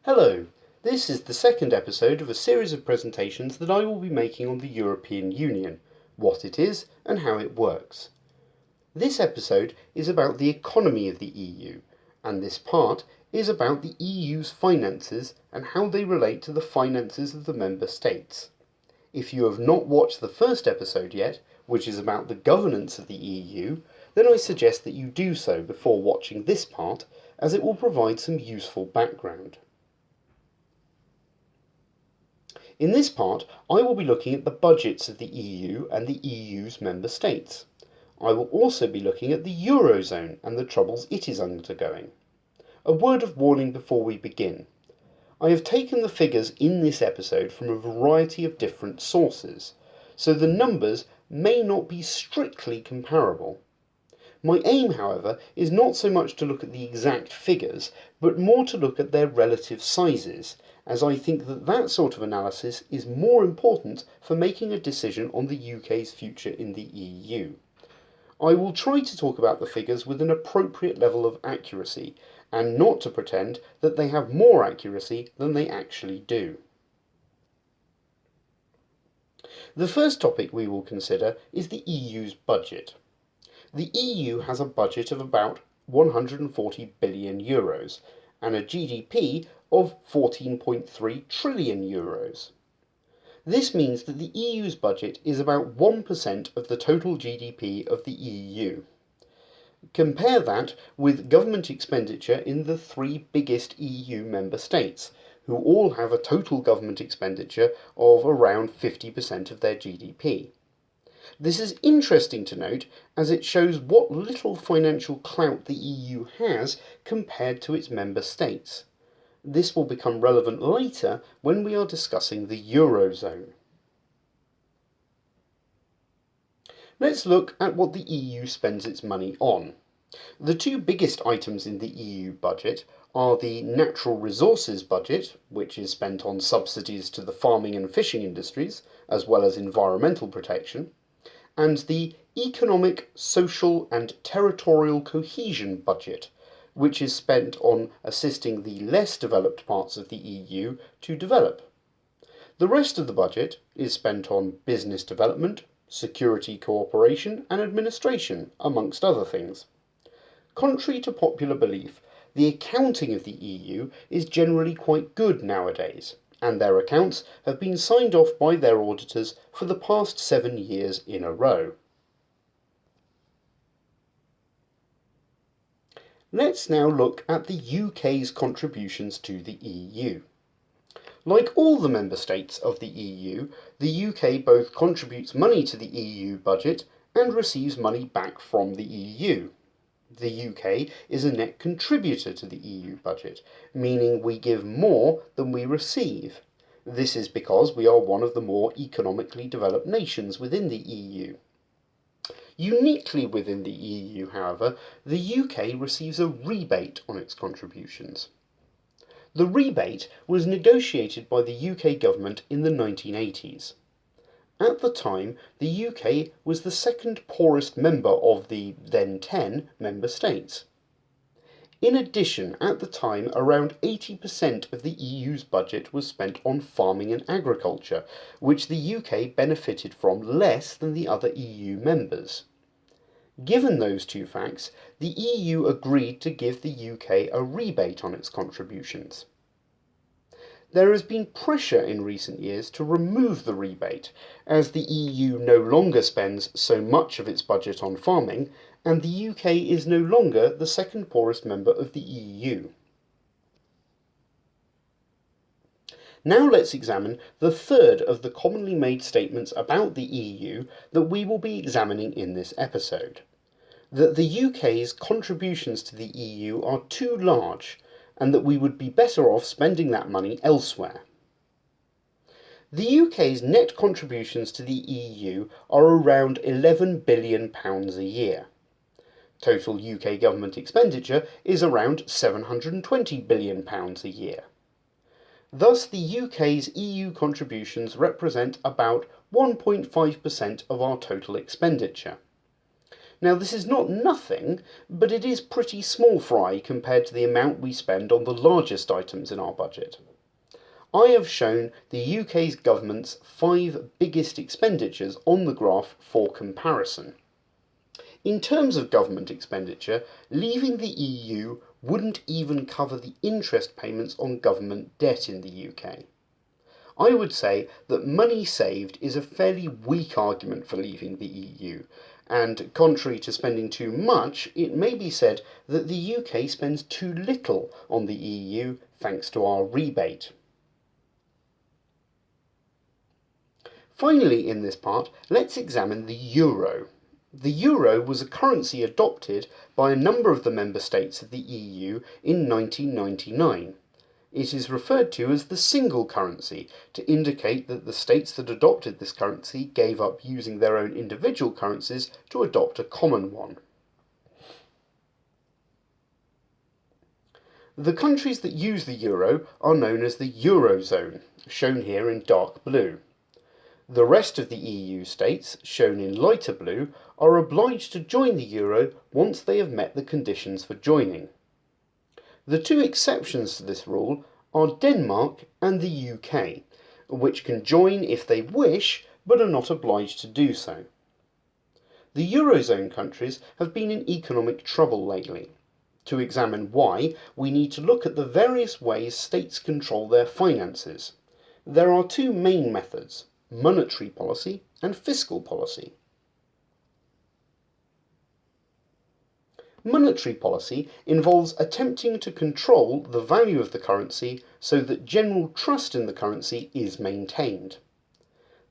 Hello, this is the second episode of a series of presentations that I will be making on the European Union, what it is and how it works. This episode is about the economy of the EU, and this part is about the EU's finances and how they relate to the finances of the member states. If you have not watched the first episode yet, which is about the governance of the EU, then I suggest that you do so before watching this part, as it will provide some useful background. In this part, I will be looking at the budgets of the EU and the EU's member states. I will also be looking at the Eurozone and the troubles it is undergoing. A word of warning before we begin. I have taken the figures in this episode from a variety of different sources, so the numbers may not be strictly comparable. My aim, however, is not so much to look at the exact figures, but more to look at their relative sizes, as I think that sort of analysis is more important for making a decision on the UK's future in the EU. I will try to talk about the figures with an appropriate level of accuracy, and not to pretend that they have more accuracy than they actually do. The first topic we will consider is the EU's budget. The EU has a budget of about 140 billion euros and a GDP of 14.3 trillion euros. This means that the EU's budget is about 1% of the total GDP of the EU. Compare that with government expenditure in the three biggest EU member states, who all have a total government expenditure of around 50% of their GDP. This is interesting to note as it shows what little financial clout the EU has compared to its member states. This will become relevant later when we are discussing the Eurozone. Let's look at what the EU spends its money on. The two biggest items in the EU budget are the natural resources budget, which is spent on subsidies to the farming and fishing industries, as well as environmental protection, and the economic, social and territorial cohesion budget, which is spent on assisting the less developed parts of the EU to develop. The rest of the budget is spent on business development, security cooperation and administration, amongst other things. Contrary to popular belief, the accounting of the EU is generally quite good nowadays, and their accounts have been signed off by their auditors for the past 7 years in a row. Let's now look at the UK's contributions to the EU. Like all the member states of the EU, the UK both contributes money to the EU budget and receives money back from the EU. The UK is a net contributor to the EU budget, meaning we give more than we receive. This is because we are one of the more economically developed nations within the EU. Uniquely within the EU, however, the UK receives a rebate on its contributions. The rebate was negotiated by the UK government in the 1980s. At the time, the UK was the second poorest member of the then 10 member states. In addition, at the time, around 80% of the EU's budget was spent on farming and agriculture, which the UK benefited from less than the other EU members. Given those two facts, the EU agreed to give the UK a rebate on its contributions. There has been pressure in recent years to remove the rebate, as the EU no longer spends so much of its budget on farming, and the UK is no longer the second poorest member of the EU. Now let's examine the third of the commonly made statements about the EU that we will be examining in this episode: that the UK's contributions to the EU are too large, and that we would be better off spending that money elsewhere. The UK's net contributions to the EU are around £11 billion a year. Total UK government expenditure is around £720 billion a year. Thus, the UK's EU contributions represent about 1.5% of our total expenditure. Now, this is not nothing, but it is pretty small fry compared to the amount we spend on the largest items in our budget. I have shown the UK's government's 5 biggest expenditures on the graph for comparison. In terms of government expenditure, leaving the EU wouldn't even cover the interest payments on government debt in the UK. I would say that money saved is a fairly weak argument for leaving the EU, and contrary to spending too much, it may be said that the UK spends too little on the EU thanks to our rebate. Finally, in this part, let's examine the euro. The euro was a currency adopted by a number of the member states of the EU in 1999. It is referred to as the single currency to indicate that the states that adopted this currency gave up using their own individual currencies to adopt a common one. The countries that use the euro are known as the Eurozone, shown here in dark blue. The rest of the EU states, shown in lighter blue, are obliged to join the euro once they have met the conditions for joining. The 2 exceptions to this rule are Denmark and the UK, which can join if they wish but are not obliged to do so. The Eurozone countries have been in economic trouble lately. To examine why, we need to look at the various ways states control their finances. There are 2 main methods: monetary policy and fiscal policy. Monetary policy involves attempting to control the value of the currency so that general trust in the currency is maintained.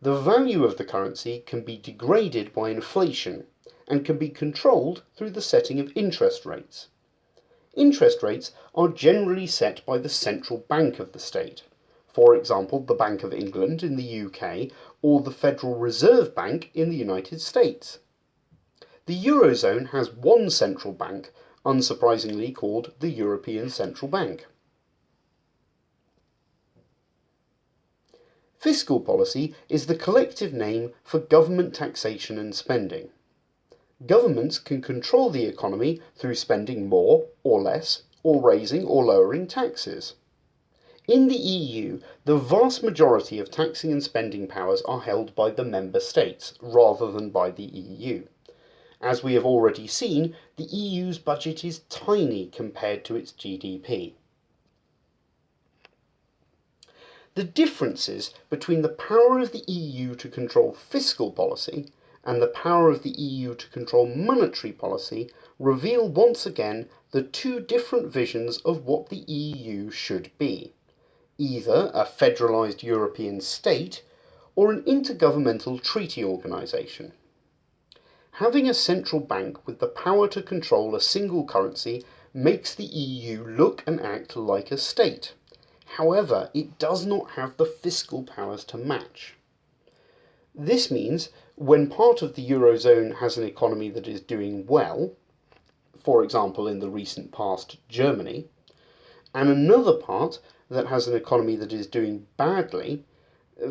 The value of the currency can be degraded by inflation and can be controlled through the setting of interest rates. Interest rates are generally set by the central bank of the state. For example, the Bank of England in the UK or the Federal Reserve Bank in the United States. The Eurozone has one central bank, unsurprisingly called the European Central Bank. Fiscal policy is the collective name for government taxation and spending. Governments can control the economy through spending more or less, or raising or lowering taxes. In the EU, the vast majority of taxing and spending powers are held by the member states, rather than by the EU. As we have already seen, the EU's budget is tiny compared to its GDP. The differences between the power of the EU to control fiscal policy and the power of the EU to control monetary policy reveal once again the 2 different visions of what the EU should be: either a federalised European state or an intergovernmental treaty organisation. Having a central bank with the power to control a single currency makes the EU look and act like a state. However, it does not have the fiscal powers to match. This means when part of the Eurozone has an economy that is doing well, for example in the recent past Germany, and another part that has an economy that is doing badly,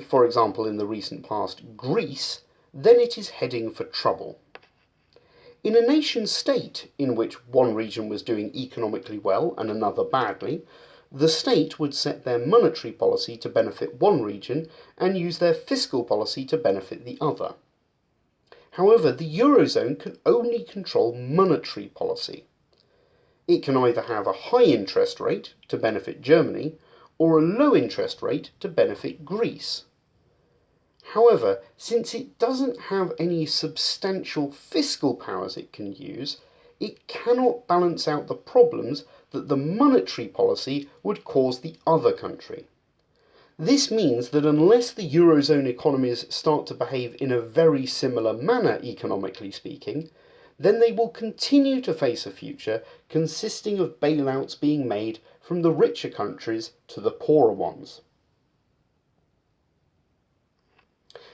for example in the recent past Greece, then it is heading for trouble. In a nation state in which one region was doing economically well and another badly, the state would set their monetary policy to benefit one region and use their fiscal policy to benefit the other. However, the Eurozone can only control monetary policy. It can either have a high interest rate to benefit Germany or a low interest rate to benefit Greece. However, since it doesn't have any substantial fiscal powers it can use, it cannot balance out the problems that the monetary policy would cause the other country. This means that unless the Eurozone economies start to behave in a very similar manner, economically speaking, then they will continue to face a future consisting of bailouts being made from the richer countries to the poorer ones.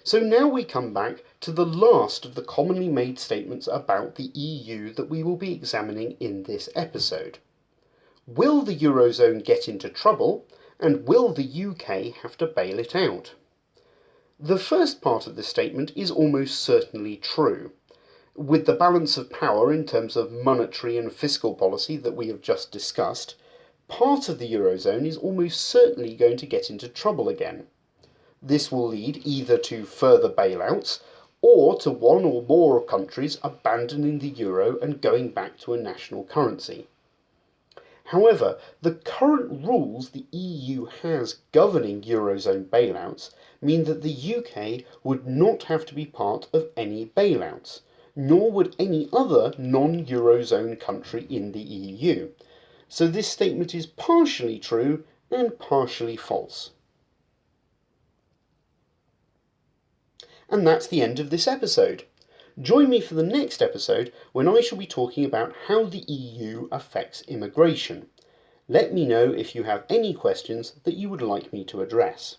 So now we come back to the last of the commonly made statements about the EU that we will be examining in this episode. Will the Eurozone get into trouble, and will the UK have to bail it out? The first part of this statement is almost certainly true. with the balance of power in terms of monetary and fiscal policy that we have just discussed, part of the Eurozone is almost certainly going to get into trouble again. This will lead either to further bailouts or to one or more countries abandoning the euro and going back to a national currency. However, the current rules the EU has governing Eurozone bailouts mean that the UK would not have to be part of any bailouts, nor would any other non-Eurozone country in the EU. So this statement is partially true and partially false. And that's the end of this episode. Join me for the next episode when I shall be talking about how the EU affects immigration. Let me know if you have any questions that you would like me to address.